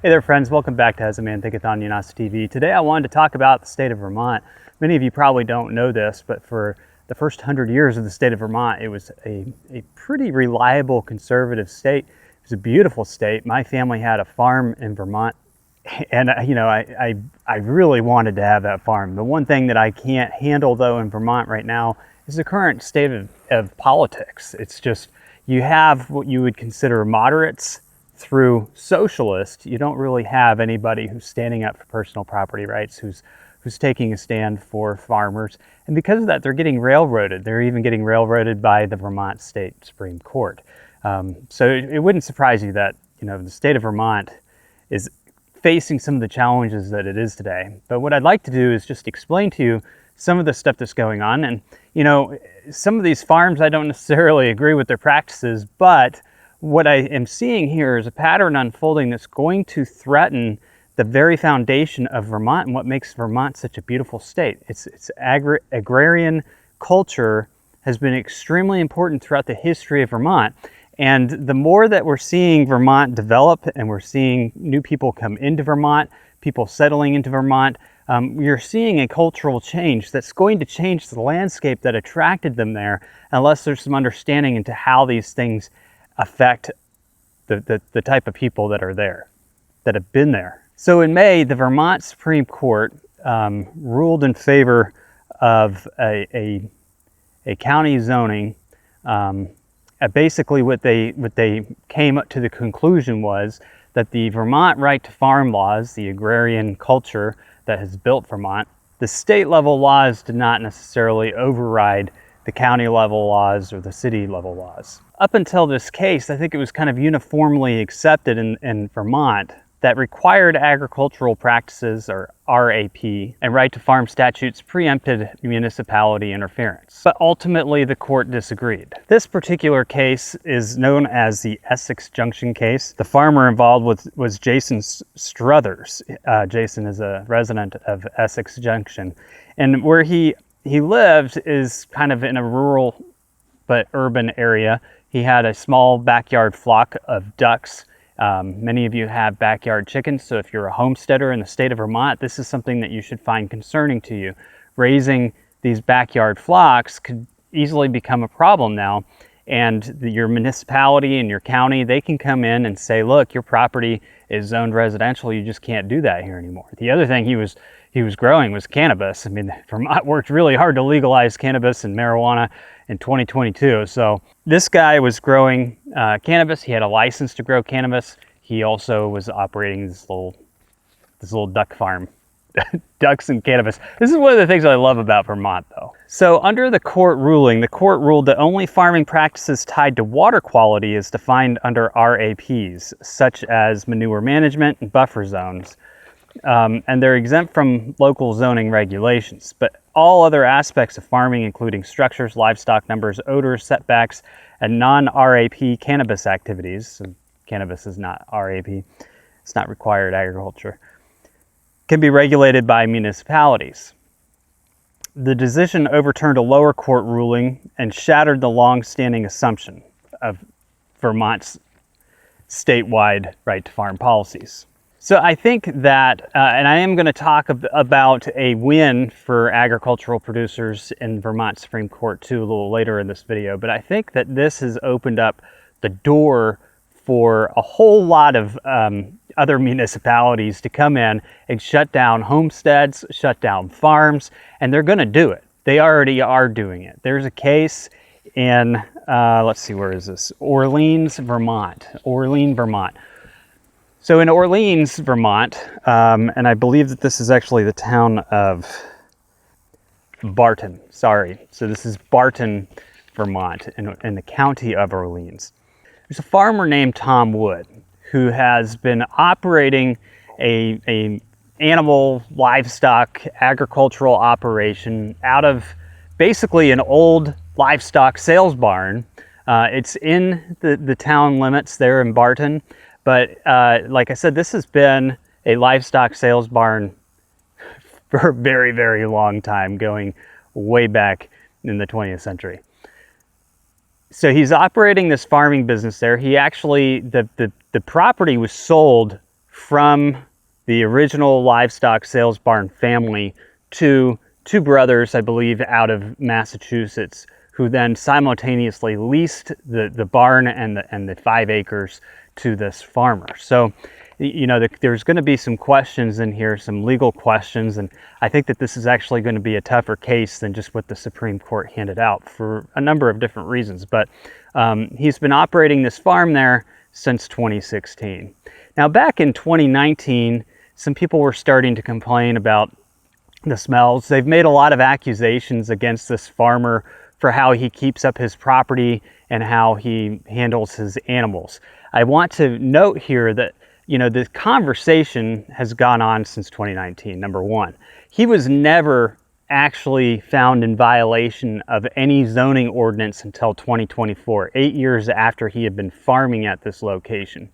Hey there friends, welcome back to Man Thinketh on Yanasa TV. Today I wanted to talk about the state of Vermont. Many of you probably don't know this, but for the first 100 years of the state of Vermont, it was a pretty reliable conservative state. It was a beautiful state. My family had a farm in Vermont, and I really wanted to have that farm. The one thing that I can't handle though in Vermont right now is the current state of politics. It's just, you have what you would consider moderates through socialist. You don't really have anybody who's standing up for personal property rights, who's taking a stand for farmers. And because of that, they're getting railroaded. They're even getting railroaded by the Vermont Supreme Court. So it wouldn't surprise you that, the state of Vermont is facing some of the challenges that it is today. But what I'd like to do is just explain to you some of the stuff that's going on. And, some of these farms, I don't necessarily agree with their practices, but what I am seeing here is a pattern unfolding that's going to threaten the very foundation of Vermont and what makes Vermont such a beautiful state. It's agrarian culture has been extremely important throughout the history of Vermont. And the more that we're seeing Vermont develop and we're seeing new people come into Vermont, people settling into Vermont, you're seeing a cultural change that's going to change the landscape that attracted them there, unless there's some understanding into how these things affect the type of people that are there, that have been there. So in May, the Vermont Supreme Court ruled in favor of a county zoning. Basically what they came up to the conclusion was that the Vermont right to farm laws, the agrarian culture that has built Vermont, the state level laws did not necessarily override the county level laws or the city level laws. Up until this case, I think it was kind of uniformly accepted in Vermont that required agricultural practices, or RAP, and right to farm statutes preempted municipality interference. But ultimately the court disagreed. This particular case is known as the Essex Junction case. The farmer involved was Jason Struthers. Jason is a resident of Essex Junction. And where he lived is kind of in a rural but urban area. He had a small backyard flock of ducks. Many of you have backyard chickens, so if you're a homesteader in the state of Vermont, this is something that you should find concerning to you. Raising these backyard flocks could easily become a problem now, and your municipality and your county, they can come in and say, look, your property is zoned residential, you just can't do that here anymore. The other thing he was growing was cannabis. I mean, Vermont worked really hard to legalize cannabis and marijuana in 2022. So this guy was growing cannabis. He had a license to grow cannabis. He also was operating this little duck farm, ducks and cannabis. This is one of the things I love about Vermont though. So under the court ruling, the court ruled that only farming practices tied to water quality is defined under RAPs, such as manure management and buffer zones. And they're exempt from local zoning regulations, but all other aspects of farming, including structures, livestock numbers, odors, setbacks, and non-RAP cannabis activities, so cannabis is not RAP, it's not required agriculture, can be regulated by municipalities. The decision overturned a lower court ruling and shattered the long-standing assumption of Vermont's statewide right to farm policies. So I think that, and I am going to talk about a win for agricultural producers in Vermont Supreme Court too a little later in this video, but I think that this has opened up the door for a whole lot of other municipalities to come in and shut down homesteads, shut down farms, and they're going to do it. They already are doing it. There's a case in, let's see, where is this? Orleans, Vermont. So in Orleans, Vermont, and I believe that this is actually the town of Barton, sorry. So this is Barton, Vermont, in the county of Orleans. There's a farmer named Tom Wood who has been operating a animal, livestock, agricultural operation out of basically an old livestock sales barn. It's in the town limits there in Barton. But like I said, this has been a livestock sales barn for a very, very long time, going way back in the 20th century. So he's operating this farming business there. He actually, the property was sold from the original livestock sales barn family to two brothers, I believe, out of Massachusetts, who then simultaneously leased the barn and the 5 acres to this farmer. So, you know, there's going to be some questions in here, some legal questions, and I think that this is actually going to be a tougher case than just what the Supreme Court handed out for a number of different reasons. But he's been operating this farm there since 2016. Now, back in 2019, some people were starting to complain about the smells. They've made a lot of accusations against this farmer for how he keeps up his property and how he handles his animals. I want to note here that, you know, the conversation has gone on since 2019, number one. He was never actually found in violation of any zoning ordinance until 2024, 8 years after he had been farming at this location.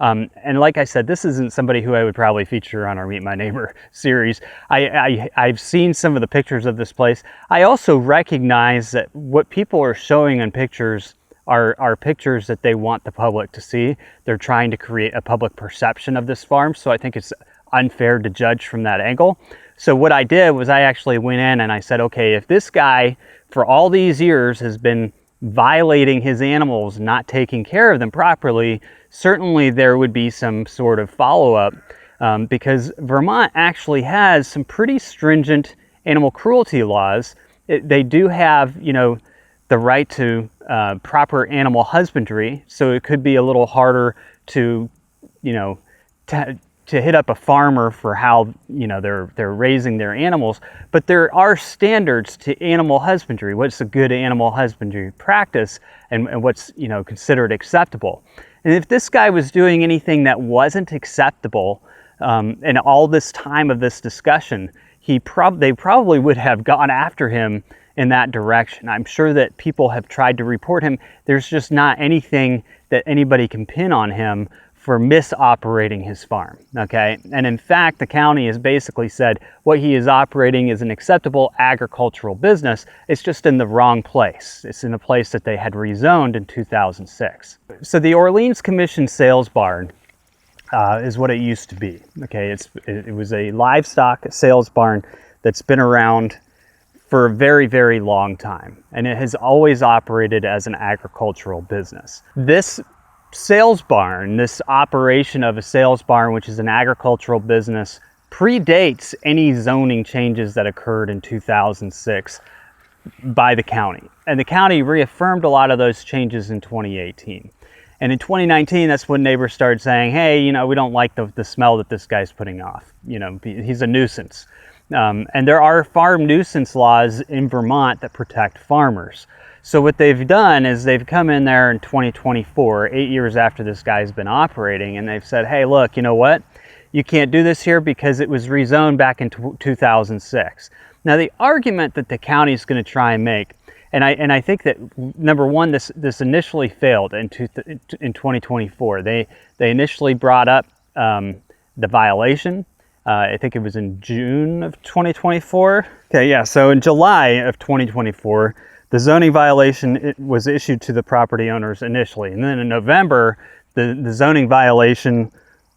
And like I said, this isn't somebody who I would probably feature on our Meet My Neighbor series. I've seen some of the pictures of this place. I also recognize that what people are showing in pictures are pictures that they want the public to see. They're trying to create a public perception of this farm, so I think it's unfair to judge from that angle. So what I did was I actually went in and I said, okay, if this guy for all these years has been violating his animals, not taking care of them properly, certainly there would be some sort of follow-up, because Vermont actually has some pretty stringent animal cruelty laws. They do have, you know, the right to proper animal husbandry, so it could be a little harder to, you know, to hit up a farmer for how, you know, they're raising their animals. But there are standards to animal husbandry. What's a good animal husbandry practice, and what's, you know, considered acceptable. And if this guy was doing anything that wasn't acceptable, in all this time of this discussion, they probably would have gone after him in that direction. I'm sure that people have tried to report him. There's just not anything that anybody can pin on him for misoperating his farm, okay? And in fact, the county has basically said what he is operating is an acceptable agricultural business. It's just in the wrong place. It's in a place that they had rezoned in 2006. So the Orleans Commission sales barn is what it used to be, okay? It was a livestock sales barn that's been around for a very, very long time, and it has always operated as an agricultural business. This sales barn, this operation of a sales barn, which is an agricultural business, predates any zoning changes that occurred in 2006 by the county. And the county reaffirmed a lot of those changes in 2018. And in 2019, that's when neighbors started saying, hey, you know, we don't like the smell that this guy's putting off. You know, he's a nuisance. And there are farm nuisance laws in Vermont that protect farmers. So what they've done is they've come in there in 2024, 8 years after this guy's been operating, and they've said, hey, look, you know what? You can't do this here because it was rezoned back in 2006. Now, the argument that the county is going to try and make, and I think that, number one, this initially failed in 2024. They initially brought up the violation. I think it was in June of 2024. Okay, yeah, so in July of 2024, the zoning violation was issued to the property owners initially, and then in November, the zoning violation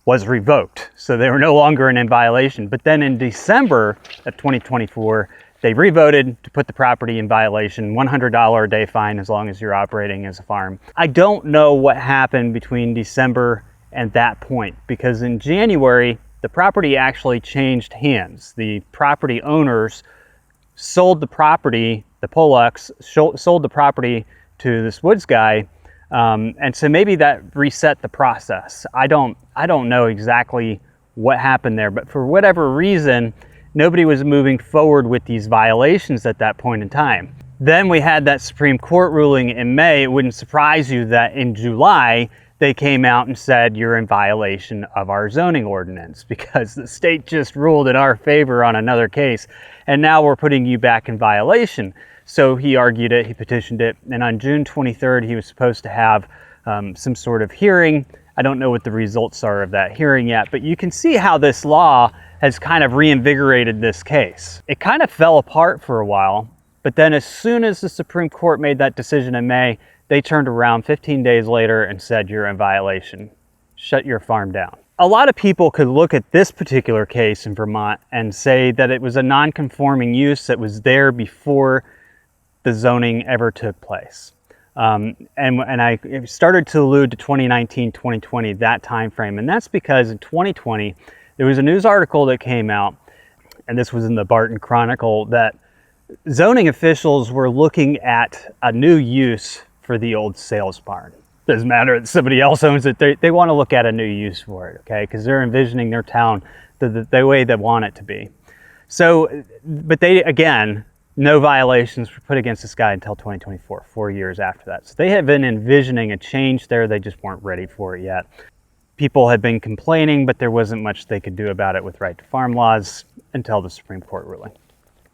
was revoked, so they were no longer in violation. But then in December of 2024, they revoted to put the property in violation, $100 a day fine as long as you're operating as a farm. I don't know what happened between December and that point, because in January, the property actually changed hands. The property owners sold the property, the Pollux sold the property to this Woods guy, and so maybe that reset the process. I don't know exactly what happened there, but for whatever reason, nobody was moving forward with these violations at that point in time. Then we had that Supreme Court ruling in May. It wouldn't surprise you that in July, they came out and said you're in violation of our zoning ordinance because the state just ruled in our favor on another case, and now we're putting you back in violation. So he argued it, he petitioned it, and on June 23rd, he was supposed to have some sort of hearing. I don't know what the results are of that hearing yet, but you can see how this law has kind of reinvigorated this case. It kind of fell apart for a while, but then as soon as the Supreme Court made that decision in May, they turned around 15 days later and said, you're in violation. Shut your farm down. a lot of people could look at this particular case in Vermont and say that it was a non-conforming use that was there before the zoning ever took place. And I started to allude to 2019, 2020, that time frame. And that's because in 2020, there was a news article that came out, and this was in the Barton Chronicle, that zoning officials were looking at a new use for the old sales barn. Doesn't matter that somebody else owns it, they want to look at a new use for it, okay? Because they're envisioning their town the way they want it to be. So, but they, again, no violations were put against this guy until 2024, 4 years after that. So they had been envisioning a change there, they just weren't ready for it yet. People had been complaining, but there wasn't much they could do about it with right to farm laws until the Supreme Court ruling.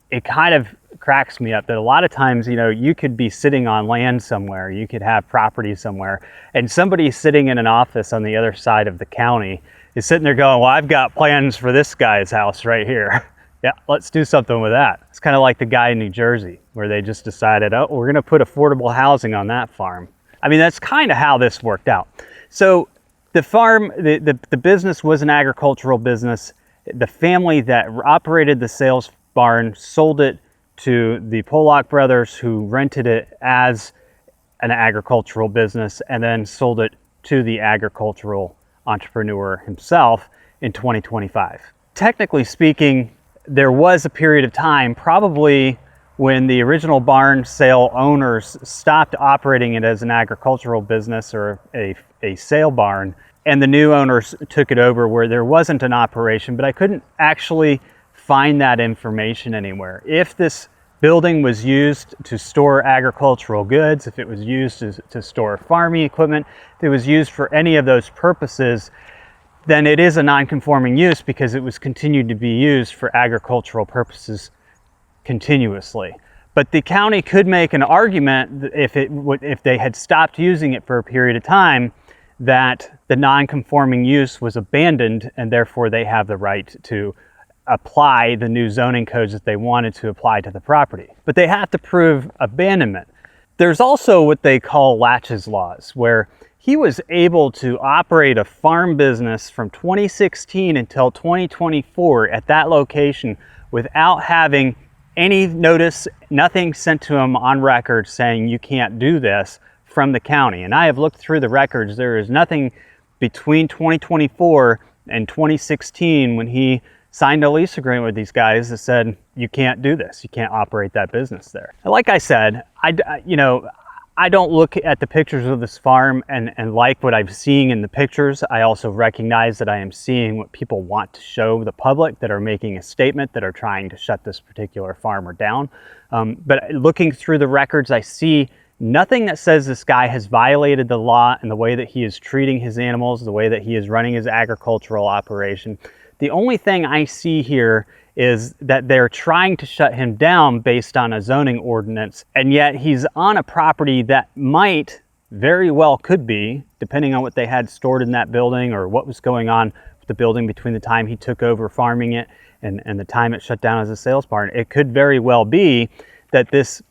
It kind of cracks me up that a lot of times, you know, you could be sitting on land somewhere, you could have property somewhere, and somebody sitting in an office on the other side of the county is sitting there going, well, I've got plans for this guy's house right here. Yeah, let's do something with that. It's kind of like the guy in New Jersey where they just decided, oh, we're going to put affordable housing on that farm. I mean, that's kind of how this worked out. So the farm, the business was an agricultural business. The family that operated the sales barn sold it to the Pollock brothers, who rented it as an agricultural business and then sold it to the agricultural entrepreneur himself in 2025. Technically speaking, there was a period of time, probably when the original barn sale owners stopped operating it as an agricultural business or a sale barn, and the new owners took it over, where there wasn't an operation, but I couldn't actually find that information anywhere. If this building was used to store agricultural goods, if it was used to store farming equipment, if it was used for any of those purposes, then it is a non-conforming use because it was continued to be used for agricultural purposes continuously. But the county could make an argument that if they had stopped using it for a period of time, that the non-conforming use was abandoned, and therefore they have the right to apply the new zoning codes that they wanted to apply to the property. But they have to prove abandonment. There's also what they call latches laws, where he was able to operate a farm business from 2016 until 2024 at that location without having any notice, nothing sent to him on record saying you can't do this from the county. And I have looked through the records. There is nothing between 2024 and 2016 when he signed a lease agreement with these guys that said you can't do this, you can't operate that business there. And like I said, I don't look at the pictures of this farm and like what I'm seeing in the pictures. I also recognize that I am seeing what people want to show the public, that are making a statement, that are trying to shut this particular farmer down. But looking through the records, I see nothing that says this guy has violated the law in the way that he is treating his animals, the way that he is running his agricultural operation. The only thing I see here is that they're trying to shut him down based on a zoning ordinance, and yet he's on a property that might very well could be, depending on what they had stored in that building or what was going on with the building between the time he took over farming it and the time it shut down as a sales barn. It could very well be that this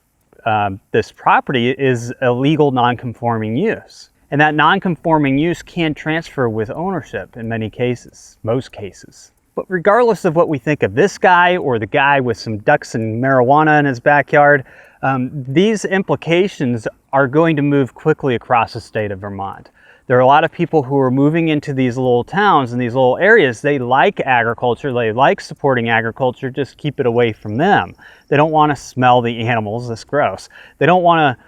property is a legal non-conforming use. And that non-conforming use can transfer with ownership in many cases, most cases. But regardless of what we think of this guy or the guy with some ducks and marijuana in his backyard, these implications are going to move quickly across the state of Vermont. There are a lot of people who are moving into these little towns and these little areas. They like agriculture, they like supporting agriculture, just keep it away from them. They don't want to smell the animals, that's gross. They don't want to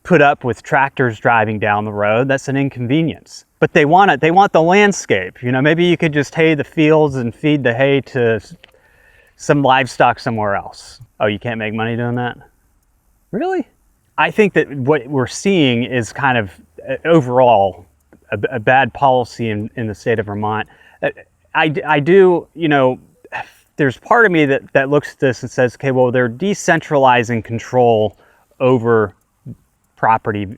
put up with tractors driving down the road, that's an inconvenience. But they want it, they want the landscape. You know, maybe you could just hay the fields and feed the hay to some livestock somewhere else. Oh, you can't make money doing that? Really? I think that what we're seeing is kind of overall a bad policy in the state of Vermont. I do, you know, there's part of me that looks at this and says, okay, well, they're decentralizing control over property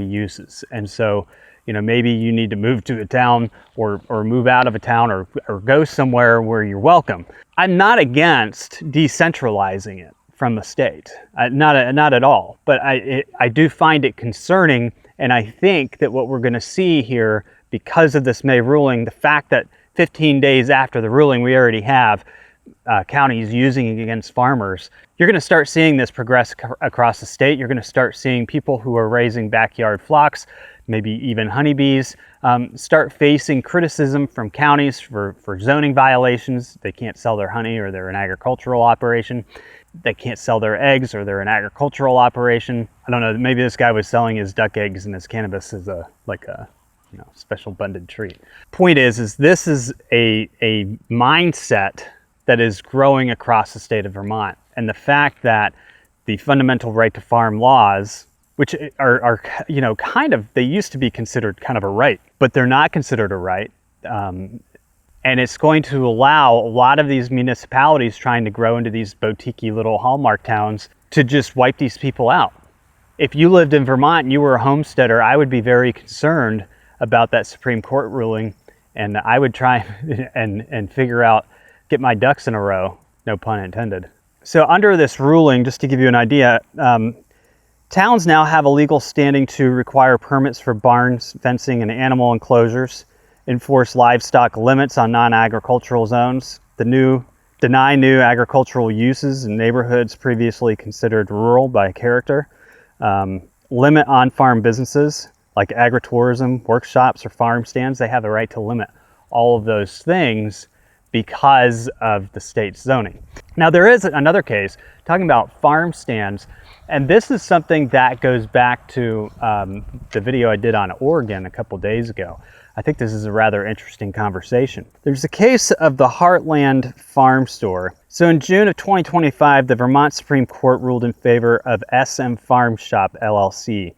uses. And so, you know, maybe you need to move to a town or move out of a town or go somewhere where you're welcome. I'm not against decentralizing it from the state, not at all. But I do find it concerning, and I think that what we're going to see here, because of this May ruling, the fact that 15 days after the ruling, we already have counties using it against farmers. You're going to start seeing this progress across the state. You're going to start seeing people who are raising backyard flocks, maybe even honeybees, start facing criticism from counties for zoning violations. They can't sell their honey, or they're an agricultural operation. They can't sell their eggs, or they're an agricultural operation. I don't know, maybe this guy was selling his duck eggs and his cannabis as a special bundled treat. Point is this is a mindset that is growing across the state of Vermont. And the fact that the fundamental right to farm laws, which are they used to be considered kind of a right, but they're not considered a right. And it's going to allow a lot of these municipalities trying to grow into these boutique-y little hallmark towns to just wipe these people out. If you lived in Vermont and you were a homesteader, I would be very concerned about that Supreme Court ruling, and I would try and figure out, get my ducks in a row, no pun intended. So under this ruling, just to give you an idea, towns now have a legal standing to require permits for barns, fencing, and animal enclosures, enforce livestock limits on non-agricultural zones, deny new agricultural uses in neighborhoods previously considered rural by character, limit on-farm businesses like agritourism, workshops, or farm stands. They have the right to limit all of those things because of the state's zoning. Now there is another case talking about farm stands, and this is something that goes back to the video I did on Oregon a couple days ago. I think this is a rather interesting conversation. There's a case of the Hartland farm store. So in June of 2025, the Vermont Supreme Court ruled in favor of SM Farm Shop LLC,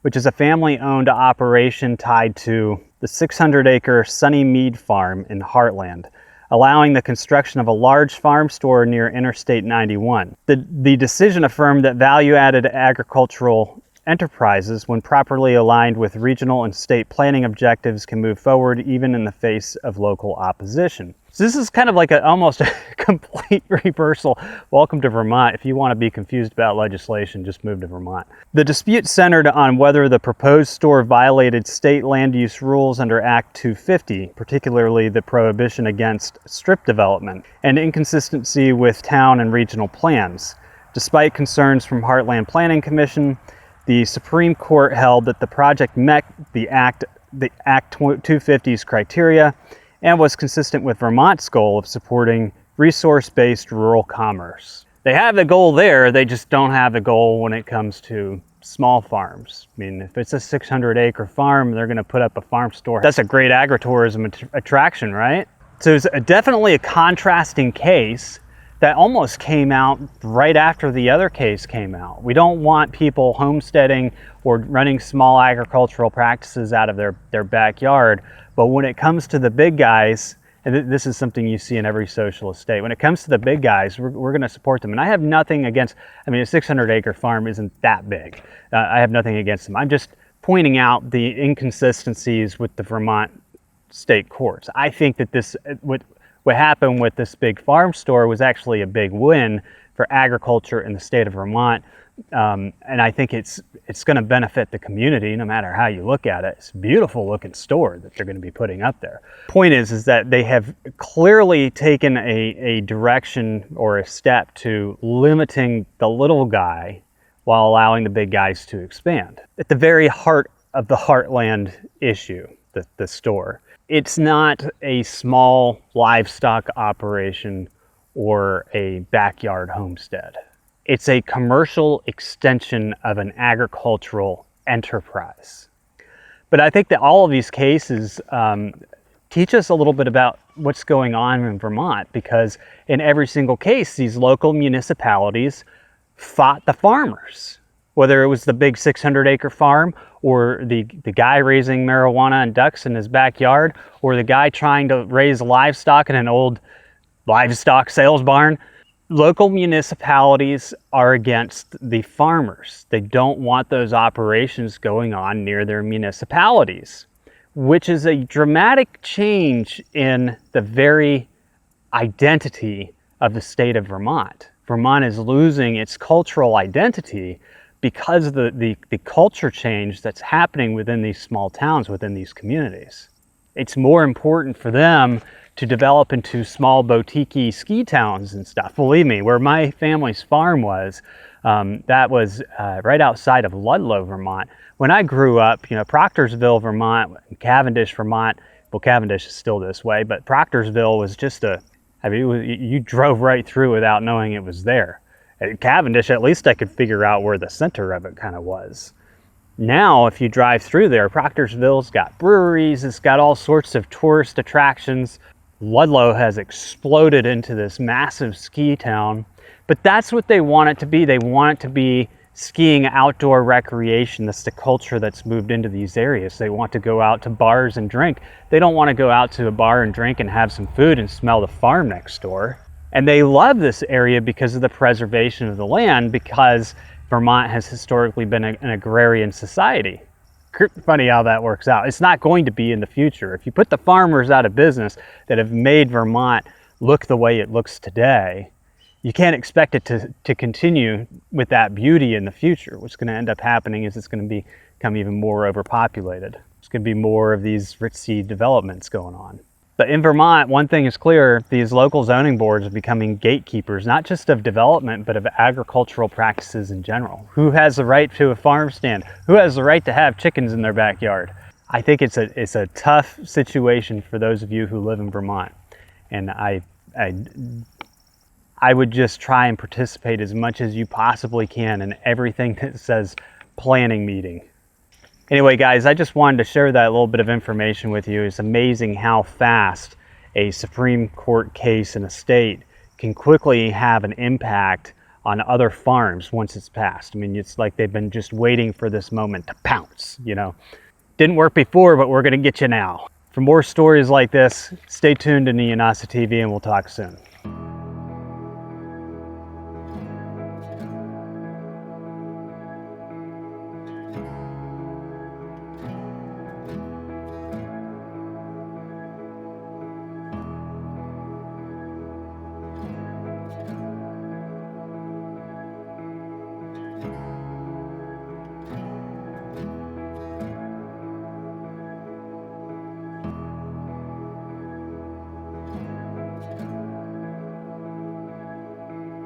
which is a family-owned operation tied to the 600-acre Sunny Mead Farm in Hartland, allowing the construction of a large farm store near Interstate 91. The decision affirmed that value-added agricultural enterprises, when properly aligned with regional and state planning objectives, can move forward even in the face of local opposition. So this is kind of like almost a complete reversal. Welcome to Vermont. If you want to be confused about legislation, just move to Vermont. The dispute centered on whether the proposed store violated state land use rules under Act 250, particularly the prohibition against strip development, and inconsistency with town and regional plans. Despite concerns from Heartland Planning Commission, the Supreme Court held that the project met the Act 250's criteria and was consistent with Vermont's goal of supporting resource-based rural commerce. They have the goal there, they just don't have the goal when it comes to small farms. I mean, if it's a 600-acre farm, they're gonna put up a farm store. That's a great agritourism attraction, right? So it's definitely a contrasting case that almost came out right after the other case came out. We don't want people homesteading or running small agricultural practices out of their backyard, but when it comes to the big guys, and this is something you see in every socialist state, when it comes to the big guys, we're gonna support them. And I have nothing against, I mean, a 600-acre farm isn't that big. I have nothing against them. I'm just pointing out the inconsistencies with the Vermont state courts. I think that what happened with this big farm store was actually a big win for agriculture in the state of Vermont. And I think it's going to benefit the community no matter how you look at it. It's a beautiful looking store that they're going to be putting up there. Point is that they have clearly taken a direction or a step to limiting the little guy while allowing the big guys to expand. At the very heart of the Heartland issue, the store, it's not a small livestock operation or a backyard homestead. It's a commercial extension of an agricultural enterprise. But I think that all of these cases teach us a little bit about what's going on in Vermont, because in every single case, these local municipalities fought the farmers, whether it was the big 600-acre farm or the guy raising marijuana and ducks in his backyard, or the guy trying to raise livestock in an old livestock sales barn. Local municipalities are against the farmers. They don't want those operations going on near their municipalities, which is a dramatic change in the very identity of the state of Vermont. Vermont is losing its cultural identity because of the culture change that's happening within these small towns, within these communities. It's more important for them to develop into small boutique ski towns and stuff. Believe me, where my family's farm was, that was right outside of Ludlow, Vermont. When I grew up, you know, Proctorsville, Vermont, Cavendish, Vermont, well, Cavendish is still this way, but Proctorsville was just you drove right through without knowing it was there. At Cavendish, at least I could figure out where the center of it kind of was. Now, if you drive through there, Proctorsville's got breweries, it's got all sorts of tourist attractions. Ludlow has exploded into this massive ski town, but that's what they want it to be. They want it to be skiing, outdoor recreation. That's the culture that's moved into these areas. They want to go out to bars and drink. They don't want to go out to a bar and drink and have some food and smell the farm next door. And they love this area because of the preservation of the land, because Vermont has historically been an agrarian society. Funny how that works out. It's not going to be in the future. If you put the farmers out of business that have made Vermont look the way it looks today, you can't expect it to continue with that beauty in the future. What's going to end up happening is it's going to become even more overpopulated. There's going to be more of these ritzy developments going on. But in Vermont, one thing is clear: these local zoning boards are becoming gatekeepers, not just of development, but of agricultural practices in general. Who has the right to a farm stand? Who has the right to have chickens in their backyard? I think it's a tough situation for those of you who live in Vermont. And I would just try and participate as much as you possibly can in everything that says planning meeting. Anyway, guys, I just wanted to share that little bit of information with you. It's amazing how fast a Supreme Court case in a state can quickly have an impact on other farms once it's passed. I mean, it's like they've been just waiting for this moment to pounce, you know. Didn't work before, but we're going to get you now. For more stories like this, stay tuned to Yanasa TV, and we'll talk soon.